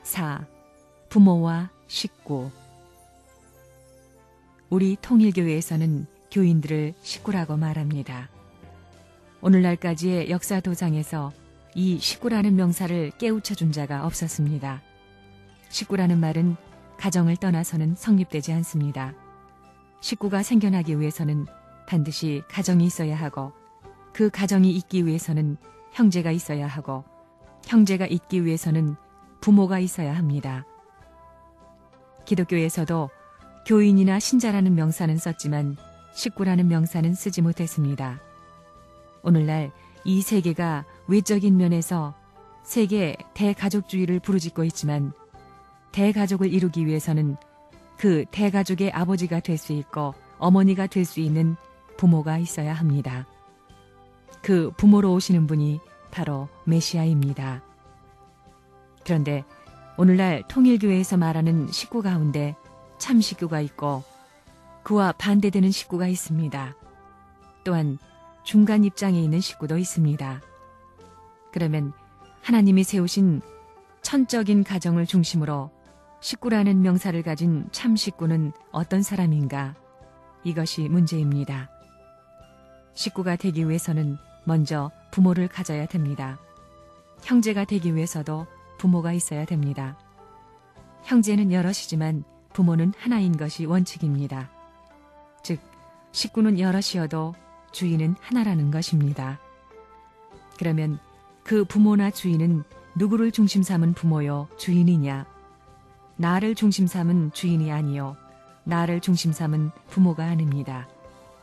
4. 부모와 식구. 우리 통일교회에서는 교인들을 식구라고 말합니다. 오늘날까지의 역사 도장에서 이 식구라는 명사를 깨우쳐준 자가 없었습니다. 식구라는 말은 가정을 떠나서는 성립되지 않습니다. 식구가 생겨나기 위해서는 반드시 가정이 있어야 하고, 그 가정이 있기 위해서는 형제가 있어야 하고, 형제가 있기 위해서는 부모가 있어야 합니다. 기독교에서도 교인이나 신자라는 명사는 썼지만 식구라는 명사는 쓰지 못했습니다. 오늘날 이 세계가 외적인 면에서 세계 대가족주의를 부르짖고 있지만, 대가족을 이루기 위해서는 그 대가족의 아버지가 될 수 있고 어머니가 될 수 있는 부모가 있어야 합니다. 그 부모로 오시는 분이 바로 메시아입니다. 그런데 오늘날 통일교회에서 말하는 식구 가운데 참 식구가 있고 그와 반대되는 식구가 있습니다. 또한 중간 입장에 있는 식구도 있습니다. 그러면 하나님이 세우신 천적인 가정을 중심으로 식구라는 명사를 가진 참 식구는 어떤 사람인가? 이것이 문제입니다. 식구가 되기 위해서는 먼저 부모를 가져야 됩니다. 형제가 되기 위해서도 부모가 있어야 됩니다. 형제는 여럿이지만 부모는 하나인 것이 원칙입니다. 즉, 식구는 여럿이어도 주인은 하나라는 것입니다. 그러면 그 부모나 주인은 누구를 중심 삼은 부모요, 주인이냐? 나를 중심 삼은 주인이 아니요, 나를 중심 삼은 부모가 아닙니다.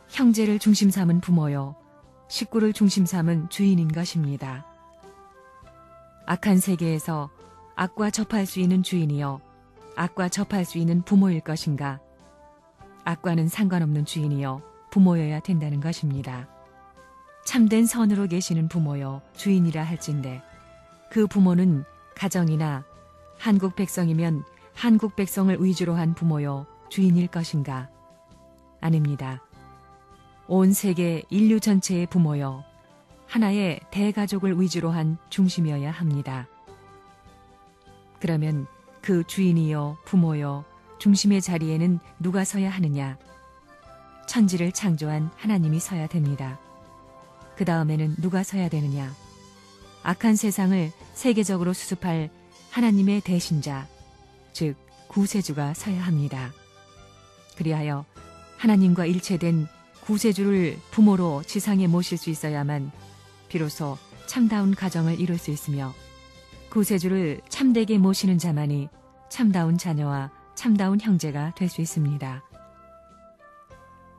형제를 중심 삼은 부모요, 식구를 중심 삼은 주인인 것입니다. 악한 세계에서 악과 접할 수 있는 주인이요, 악과 접할 수 있는 부모일 것인가? 악과는 상관없는 주인이요, 부모여야 된다는 것입니다. 참된 선으로 계시는 부모요, 주인이라 할진대 그 부모는 가정이나 한국 백성이면 한국 백성을 위주로 한 부모요, 주인일 것인가? 아닙니다. 온 세계 인류 전체의 부모요, 하나의 대가족을 위주로 한 중심이어야 합니다. 그러면 그 주인이요, 부모요, 중심의 자리에는 누가 서야 하느냐? 천지를 창조한 하나님이 서야 됩니다. 그 다음에는 누가 서야 되느냐? 악한 세상을 세계적으로 수습할 하나님의 대신자, 즉 구세주가 서야 합니다. 그리하여 하나님과 일체된 구세주를 부모로 지상에 모실 수 있어야만 비로소 참다운 가정을 이룰 수 있으며, 구세주를 참되게 모시는 자만이 참다운 자녀와 참다운 형제가 될 수 있습니다.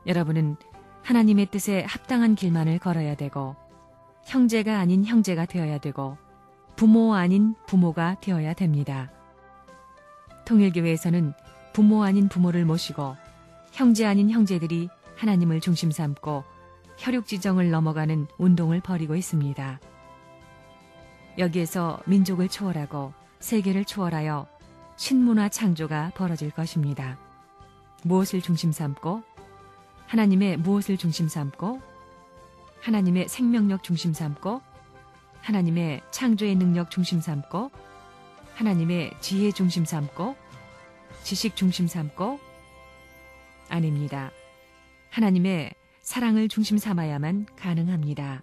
여러분은 하나님의 뜻에 합당한 길만을 걸어야 되고, 형제가 아닌 형제가 되어야 되고, 부모 아닌 부모가 되어야 됩니다. 통일교회에서는 부모 아닌 부모를 모시고 형제 아닌 형제들이 하나님을 중심 삼고 혈육지정을 넘어가는 운동을 벌이고 있습니다. 여기에서 민족을 초월하고 세계를 초월하여 신문화 창조가 벌어질 것입니다. 무엇을 중심 삼고, 하나님의 무엇을 중심 삼고, 하나님의 생명력 중심 삼고, 하나님의 창조의 능력 중심 삼고, 하나님의 지혜 중심 삼고, 지식 중심 삼고? 아닙니다. 하나님의 사랑을 중심 삼아야만 가능합니다.